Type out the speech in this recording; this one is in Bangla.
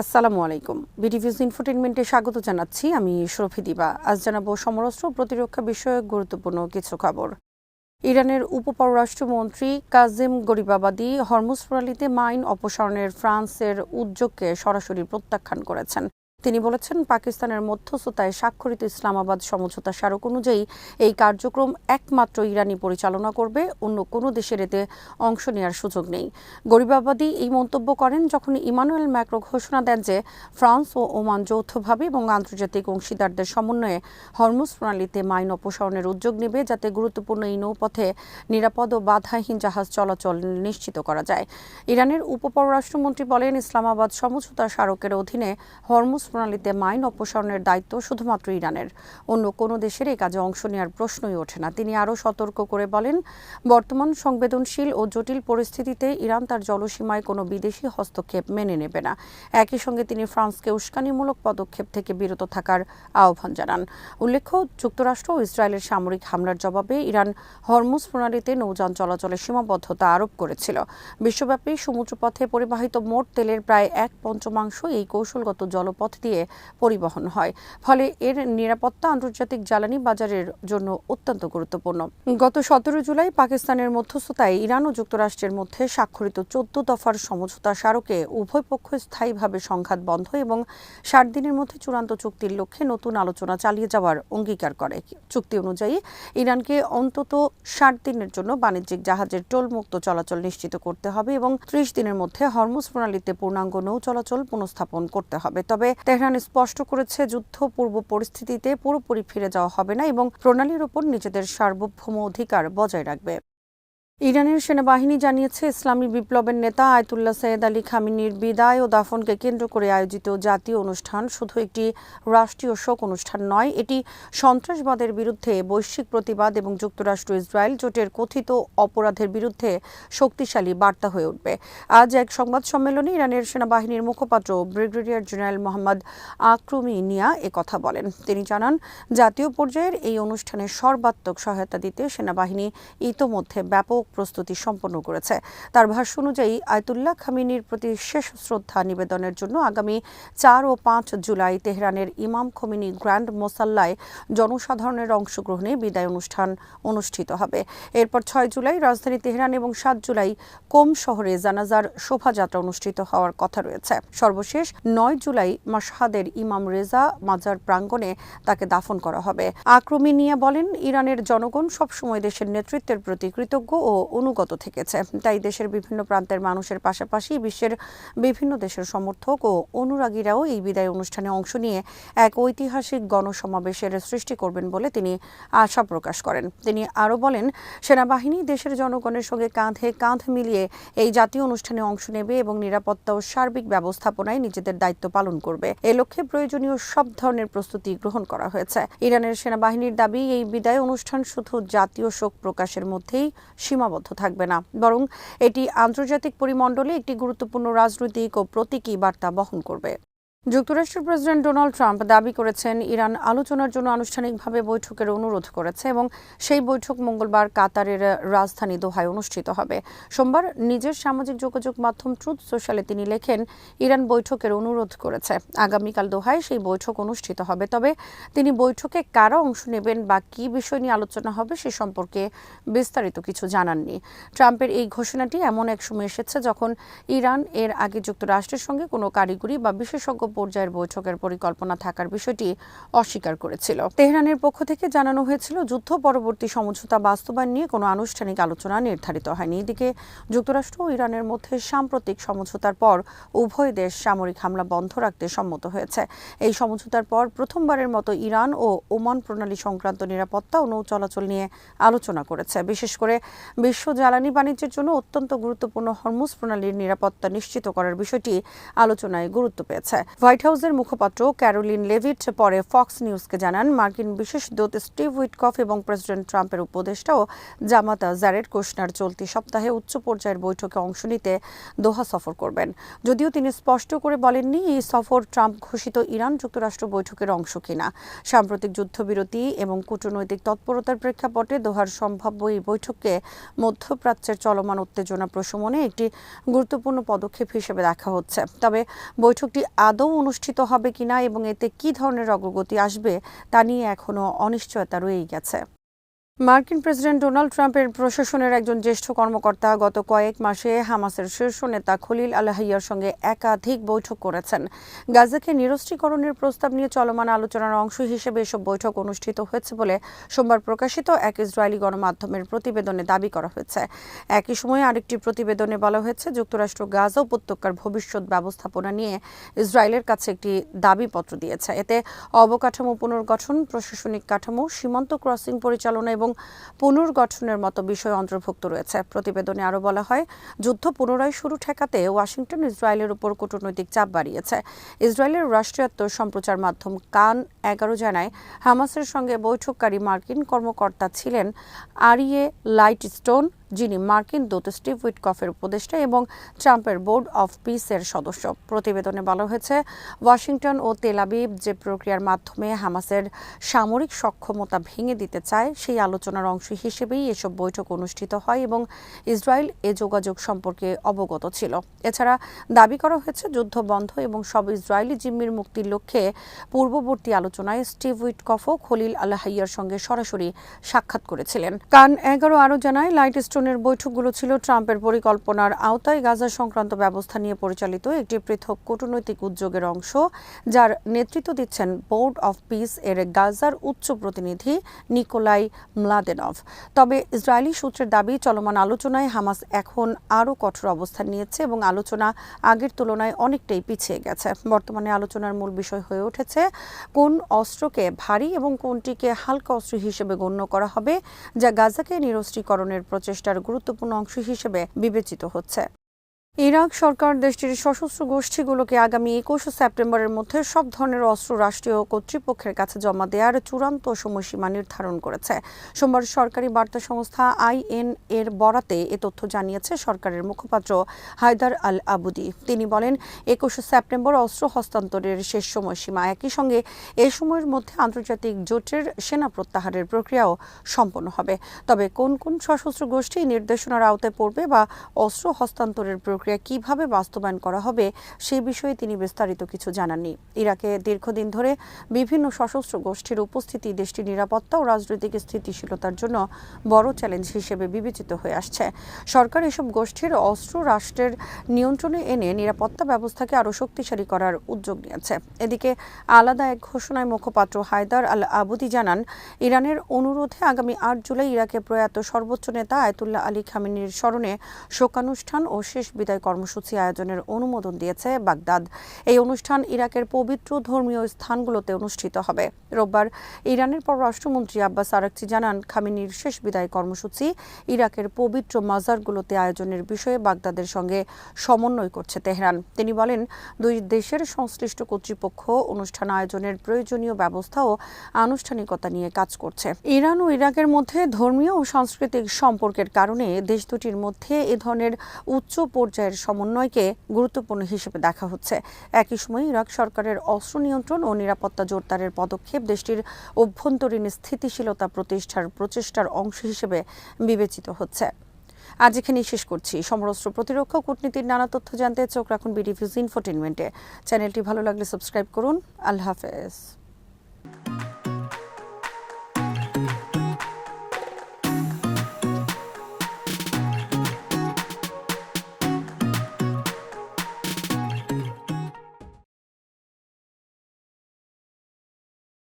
আসসালামু আলাইকুম। বিডিভিউজ ইনফোটেইনমেন্টে স্বাগত জানাচ্ছি। আমি শরফি দিবা। আজ জানাবো সমরাস্ত্র প্রতিরক্ষা বিষয়ক গুরুত্বপূর্ণ কিছু খবর। ইরানের উপপররাষ্ট্রমন্ত্রী কাজিম গরিবাবাদী হরমুজ প্রণালীতে মাইন অপসারণের ফ্রান্সের উদ্যোগকে সরাসরি প্রত্যাখ্যান করেছেন। তিনি বলেছেন, পাকিস্তানের মধ্যস্থতায় স্বাক্ষরিত ইসলামাবাদ সমঝোতা স্মারক অনুযায়ী এই কার্যক্রম একমাত্র ইরানি পরিচালনা করবে, অন্য কোনো দেশের এতে অংশ নেওয়ার সুযোগ নেই। গরিবাবাদী এই মন্তব্য করেন যখন ইমানুয়েল ম্যাক্রো ঘোষণা দেন যে ফ্রান্স ও ওমান যৌথভাবে এবং আন্তর্জাতিক অংশীদারদের সমন্বয়ে হরমুজ প্রণালীতে মাইন অপসারণের উদ্যোগ নেবে, যাতে গুরুত্বপূর্ণ এই নৌপথে নিরাপদ ও বাধাহীন জাহাজ চলাচল নিশ্চিত করা যায়। ইরানের উপপররাষ্ট্রমন্ত্রী বলেন, ইসলামাবাদ সমঝোতা স্মারকের অধীনে হরমুজ প্রণালীতে মাইন অপসারণের দায়িত্ব শুধুমাত্র ইরানের, অন্য কোনো দেশের এই কাজে অংশ নেওয়ার প্রশ্নই ওঠে না। তিনি আরও সতর্ক করে বলেন, বর্তমান সংবেদনশীল ও জটিল পরিস্থিতিতে ইরান তার জলসীমায় কোনো বিদেশি হস্তক্ষেপ মেনে নেবে না। একই সঙ্গে তিনি ফ্রান্সকে উস্কানিমূলক পদক্ষেপ থেকে বিরত থাকার আহ্বান জানান। উল্লেখ্য, যুক্তরাষ্ট্র ও ইসরায়েলের সামরিক হামলার জবাবে ইরান হরমুজ প্রণালীতে নৌযান চলাচলে সীমাবদ্ধতা আরোপ করেছিল। বিশ্বব্যাপী সমুদ্রপথে পরিবাহিত মোট তেলের প্রায় 1/5 এই কৌশলগত জলপথ দিয়ে পরিবহন হয়, ফলে এর নিরাপত্তা আন্তর্জাতিক জ্বালানি বাজারের জন্য অত্যন্ত গুরুত্বপূর্ণ। গত 17 জুলাই পাকিস্তানের মধ্যস্থতায় ইরান ও যুক্তরাষ্ট্রের মধ্যে স্বাক্ষরিত 14 দফার সমঝোতা স্মারকে উভয় পক্ষ স্থায়ীভাবে সংঘাত বন্ধ এবং 60 দিনের মধ্যে চূড়ান্ত চুক্তির লক্ষ্যে নতুন আলোচনা চালিয়ে যাওয়ার অঙ্গীকার করে। চুক্তি অনুযায়ী ইরানকে অন্তত 60 দিনের জন্য বাণিজ্যিক জাহাজের টোলমুক্ত চলাচল নিশ্চিত করতে হবে এবং 30 দিনের মধ্যে হরমুজ প্রণালীতে পূর্ণাঙ্গ নৌ চলাচল পুনঃস্থাপন করতে হবে। তবে তেহরান স্পষ্ট করেছে, যুদ্ধ পূর্ব পরিস্থিতিতে পুরোপুরি ফিরে যাওয়া হবে না এবং প্রণালীর উপর নিজেদের সার্বভৌম অধিকার বজায় রাখবে। ইরানের সেনাবাহিনী জানিয়েছে, ইসলামী বিপ্লবের নেতা আয়াতুল্লাহ সৈয়দ আলী খামেনির বিদায় ও দাফনকে কেন্দ্র করে আয়োজিত জাতীয় অনুষ্ঠান শুধু একটি রাষ্ট্রীয় শোক অনুষ্ঠান নয়, এটি সন্ত্রাসবাদের বিরুদ্ধে বৈশ্বিক প্রতিবাদ এবং যুক্তরাষ্ট্র ইসরায়েল জোটের কথিত অপরাধের বিরুদ্ধে শক্তিশালী বার্তা হয়ে উঠবে। আজ এক সংবাদ সম্মেলনে ইরানের সেনাবাহিনীর মুখপাত্র ব্রিগেডিয়ার জেনারেল মোহাম্মদ আকরুমি নিয়া একথা বলেন। তিনি জানান, জাতীয় পর্যায়ের এই অনুষ্ঠানে সর্বাত্মক সহায়তা দিতে সেনাবাহিনী ইতোমধ্যে ব্যাপক প্রস্তুতি সম্পন্ন করেছে। তার ভাষ্য অনুযায়ী, আয়াতুল্লাহ খামেনির প্রতি শেষ শ্রদ্ধা নিবেদনের জন্য আগামী 4 ও 5 জুলাই তেহরানের ইমাম খোমেনি গ্র্যান্ড মোসাল্লায় জনসাধারণের অংশগ্রহণে বিদায় অনুষ্ঠান অনুষ্ঠিত হবে। এরপর 6 জুলাই রাজধানী তেহরান এবং 7 জুলাই কোম শহরে জানাজার শোভাযাত্রা অনুষ্ঠিত হওয়ার কথা রয়েছে। সর্বশেষ 9 জুলাই মাশহাদের ইমাম রেজা মাজার প্রাঙ্গণে তাকে দাফন করা হবে। আকরুমি নিয়া বলেন, ইরানের জনগণ সবসময় দেশের নেতৃত্বের প্রতি কৃতজ্ঞ ও অনুগত থেকেছে। তাই দেশের বিভিন্ন প্রান্তের মানুষের পাশাপাশি বিশ্বের বিভিন্ন দেশের সমর্থক ও অনুরাগীরাও এই বিদায় অনুষ্ঠানে অংশ নিয়ে এক ঐতিহাসিক গণসমাবেশের সৃষ্টি করবেন বলে তিনি আশা প্রকাশ করেন। তিনি আরও বলেন, সেনাবাহিনী দেশের জনগণের সঙ্গে কাঁধে কাঁধ মিলিয়ে এই জাতীয় অনুষ্ঠানে অংশ নেবে এবং নিরাপত্তা ও সার্বিক ব্যবস্থাপনায় নিজেদের দায়িত্ব পালন করবে। এ লক্ষ্যে প্রয়োজনীয় সব ধরনের প্রস্তুতি গ্রহণ করা হয়েছে। ইরানের সেনাবাহিনীর দাবি, এই বিদায় অনুষ্ঠান শুধু জাতীয় শোক প্রকাশের মধ্যেই সীমাবদ্ধ থাকবে না, বরং এটি আন্তর্জাতিক পরিমণ্ডলে একটি গুরুত্বপূর্ণ রাজনৈতিক ও প্রতীকী বার্তা বহন করবে। যুক্তরাষ্ট্রের প্রেসিডেন্ট ডোনাল্ড ট্রাম্প দাবি করেছেন, ইরান আলোচনার জন্য আনুষ্ঠানিকভাবে বৈঠকের অনুরোধ করেছে এবং সেই বৈঠক মঙ্গলবার কাতারের রাজধানী দোহায় অনুষ্ঠিত হবে। সোমবার নিজের সামাজিক যোগাযোগ মাধ্যম ট্রুথ সোশ্যালে তিনি লেখেন, ইরান বৈঠকের অনুরোধ করেছে। আগামীকাল দোহায় সেই বৈঠক অনুষ্ঠিত হবে। তবে তিনি বৈঠকে কারা অংশ নেবেন বা কী বিষয় নিয়ে আলোচনা হবে সে সম্পর্কে বিস্তারিত কিছু জানাননি। ট্রাম্পের এই ঘোষণাটি এমন এক সময় এসেছে যখন ইরান এর আগে যুক্তরাষ্ট্রের সঙ্গে কোনো কারিগরি বা বিশেষজ্ঞ পর্যায়ের বৈঠকের পরিকল্পনা থাকার বিষয়টি অস্বীকার করেছিল। তেহরানের পক্ষ থেকে জানানো হয়েছিল, যুদ্ধ পরবর্তী সমঝোতা বাস্তবায়ন নিয়ে কোনো আনুষ্ঠানিক আলোচনা নির্ধারিত হয়নি। এদিকে যুক্তরাষ্ট্র ও ইরানের মধ্যে সাম্প্রতিক সমঝোতার পর উভয় দেশ সামরিক হামলা বন্ধ রাখতে সম্মত হয়েছে। এই সমঝোতার পর প্রথমবারের মতো ইরান ও ওমান প্রণালী সংক্রান্ত নিরাপত্তা ও নৌ চলাচল নিয়ে আলোচনা করেছে। বিশেষ করে বিশ্ব জ্বালানি বাণিজ্যের জন্য অত্যন্ত গুরুত্বপূর্ণ হরমুজ প্রণালীর নিরাপত্তা নিশ্চিত করার বিষয়টি আলোচনায় গুরুত্ব পেয়েছে। হোয়াইট হাউসের মুখপাত্র ক্যারোলিন লেভিট পরে ফক্স নিউজকে জানান, মার্কিন বিশেষ দূত স্টিভ উইটকফ এবং প্রেসিডেন্ট ট্রাম্পের উপদেষ্টা ও জামাতা জারেড কুশনার চলতি সপ্তাহে উচ্চ পর্যায়ের বৈঠকে অংশ নিতে দোহা সফর করবেন। যদিও তিনি স্পষ্ট করে বলেননি এই সফর ট্রাম্প ঘোষিত ইরান যুক্তরাষ্ট্র বৈঠকের অংশ কিনা। সাম্প্রতিক যুদ্ধবিরতি এবং কূটনৈতিক তৎপরতার প্রেক্ষাপটে দোহার সম্ভাব্য এই বৈঠককে মধ্যপ্রাচ্যের চলমান উত্তেজনা প্রশমনে একটি গুরুত্বপূর্ণ পদক্ষেপ হিসেবে দেখা হচ্ছে। তবে বৈঠকটি আদৌ অনুষ্ঠিত হবে কিনা এবং এতে কী ধরনের অগ্রগতি আসবে তা নিয়ে এখনও অনিশ্চয়তা রয়েই গেছে। মার্কিন প্রেসিডেন্ট ডোনাল্ড ট্রাম্পের প্রশাসনের একজন জ্যেষ্ঠ কর্মকর্তা গত কয়েক মাসে হামাসের শীর্ষ নেতা খলিল আল-হাইয়ার সঙ্গে একাধিক বৈঠক করেছেন। গাজাকে নিরস্ত্রীকরণের প্রস্তাব নিয়ে চলমান আলোচনার অংশ হিসেবে এসব বৈঠক অনুষ্ঠিত হয়েছে বলে সোমবার প্রকাশিত এক ইসরায়েলি গণমাধ্যমের প্রতিবেদনে দাবি করা হয়েছে। একই সময়ে আরেকটি প্রতিবেদনে বলা হয়েছে, যুক্তরাষ্ট্র গাজা উপত্যকার ভবিষ্যৎ ব্যবস্থাপনা নিয়ে ইসরায়েলের কাছে একটি দাবিপত্র দিয়েছে। এতে অবকাঠামো পুনর্গঠন, প্রশাসনিক কাঠামো, সীমান্ত ক্রসিং পরিচালনা এবং পুনর্গঠনের মতো বিষয় অন্তর্ভুক্ত রয়েছে। প্রতিবেদনে আরও বলা হয়, যুদ্ধ পুনরায় শুরু ঠেকাতে ওয়াশিংটন ইসরায়েলের উপর কূটনৈতিক চাপ বাড়িয়েছে। ইসরায়েলের রাষ্ট্রায়ত্ত সম্প্রচার মাধ্যম কান 11 জানায়, হামাসের সঙ্গে বৈঠককারী মার্কিন কর্মকর্তা ছিলেন আরিয়ে লাইটস্টোন, যিনি মার্কিন দূত স্টিভ উইটকফের উপদেষ্টা এবং ট্রাম্পের বোর্ড অফ পিসের সদস্য। প্রতিবেদনে বলা হয়েছে, ওয়াশিংটন ও তেল আবিব যে প্রক্রিয়ার মাধ্যমে হামাসের সামরিক সক্ষমতা ভেঙে দিতে চায় সেই আলোচনার অংশ হিসেবেই এসব বৈঠক অনুষ্ঠিত হয় এবং ইসরায়েল এ যোগাযোগ সম্পর্কে অবগত ছিল। এছাড়া দাবি করা হয়েছে, যুদ্ধ বন্ধ এবং সব ইসরায়েলি জিম্মির মুক্তির লক্ষ্যে পূর্ববর্তী আলোচনায় স্টিভ উইটকফও খলিল আল-হাইয়ার সঙ্গে সরাসরি সাক্ষাৎ করেছিলেন। কান 11 আরও জানায়, লাইটস্টোনের বৈঠকগুলো ছিল ট্রাম্পের পরিকল্পনার আওতায় গাজা সংক্রান্ত ব্যবস্থা নিয়ে পরিচালিত একটি পৃথক কূটনৈতিক উদ্যোগের অংশ, যার নেতৃত্ব দিচ্ছেন বোর্ড অফ পিস এর গাজার উচ্চ প্রতিনিধি নিকোলাই ম্লাদেনভ। তবে ইসরায়েলি সূত্রের দাবি, চলমান আলোচনায় হামাস এখন আরও কঠোর অবস্থান নিয়েছে এবং আলোচনা আগের তুলনায় অনেকটাই পিছিয়ে গেছে। বর্তমানে আলোচনার মূল বিষয় হয়ে উঠেছে কোন অস্ত্রকে ভারী এবং কোনটিকে হালকা অস্ত্র হিসেবে গণ্য করা হবে, যা গাজাকে নিরস্ত্রীকরণের প্রচেষ্টার গুরুত্বপূর্ণ অংশ হিসেবে বিবেচিত হচ্ছে। ইরাক সরকার দেশটির সশস্ত্র গোষ্ঠীগুলোকে আগামী 21 সেপ্টেম্বরের মধ্যে সব ধরনের অস্ত্র রাষ্ট্রীয় কর্তৃপক্ষের কাছে জমা দেওয়ার চূড়ান্ত সময়সীমা নির্ধারণ করেছে। সোমবার সরকারি বার্তা সংস্থা IN এর বরাতে এ তথ্য জানিয়েছে সরকারের মুখপাত্র হায়দার আল আবুদি। তিনি বলেন, 21 সেপ্টেম্বর অস্ত্র হস্তান্তরের শেষ সময়সীমা। একই সঙ্গে এ সময়ের মধ্যে আন্তর্জাতিক জোটের সেনা প্রত্যাহারের প্রক্রিয়াও সম্পন্ন হবে। তবে কোন কোন সশস্ত্র গোষ্ঠী নির্দেশনার আওতায় পড়বে বা অস্ত্র হস্তান্তরের প্রক্রিয়া কিভাবে বাস্তবায়ন করা হবে সে বিষয়ে তিনি বিস্তারিত কিছু জানাননি। ইরাকে দীর্ঘদিন ধরে বিভিন্ন সশস্ত্র গোষ্ঠীর উপস্থিতি দেশটির নিরাপত্তা ও রাজনৈতিক স্থিতিশীলতার জন্য বড় চ্যালেঞ্জ হিসেবে বিবেচিত হয়ে আসছে। সরকার এসব গোষ্ঠীর অস্ত্র রাষ্ট্রের নিয়ন্ত্রণে এনে নিরাপত্তা ব্যবস্থাকে আরও শক্তিশালী করার উদ্যোগ নিয়েছে। এদিকে আলাদা এক ঘোষণায় মুখপাত্র হায়দার আল আবুদি জানান, ইরানের অনুরোধে আগামী 8 জুলাই ইরাকে প্রয়াত সর্বোচ্চ নেতা আয়াতুল্লাহ আলী খামেনির স্মরণে শোকানুষ্ঠান ও শেষ বিদায় কর্মসূচি আয়োজনের অনুমোদন দিয়েছে বাগদাদ। এই অনুষ্ঠান ইরাকের পবিত্র ধর্মীয় স্থানগুলোতে অনুষ্ঠিত হবে। রোববার ইরানের পররাষ্ট্রমন্ত্রী আব্বাস আরাকচি জানান, খামেনির শেষ বিদায় কর্মসূচি ইরাকের পবিত্র মাজারগুলোতে আয়োজনের বিষয়ে বাগদাদের সঙ্গে সমন্বয় করছে তেহরান। তিনি বলেন, দুই দেশের সংশ্লিষ্ট কর্তৃপক্ষ অনুষ্ঠান আয়োজনের প্রয়োজনীয় ব্যবস্থা ও আনুষ্ঠানিকতা নিয়ে কাজ করছে। ইরান ও ইরাকের মধ্যে ধর্মীয় ও সাংস্কৃতিক সম্পর্কের কারণে দেশ দুটির মধ্যে এ ধরনের উচ্চ পর্যায়ের সমন্বয়কে গুরুত্বপূর্ণ হিসেবে দেখা হচ্ছে। একই সময় ইরাক সরকারের অস্ত্র নিয়ন্ত্রণ ও নিরাপত্তা জোরদারের পদক্ষেপ দেশটির অভ্যন্তরীণ স্থিতিশীলতা প্রতিষ্ঠার প্রচেষ্টার অংশ হিসেবে বিবেচিত হচ্ছে। আজ এখানেই শেষ করছি। সমরাস্ত্র প্রতিরক্ষা কূটনীতির নানা তথ্য জানতে চোখ রাখুন বিডি নিউজ ইনফোটেইনমেন্টে। চ্যানেলটি ভালো লাগলে সাবস্ক্রাইব করুন। আল্লাহ হাফেজ।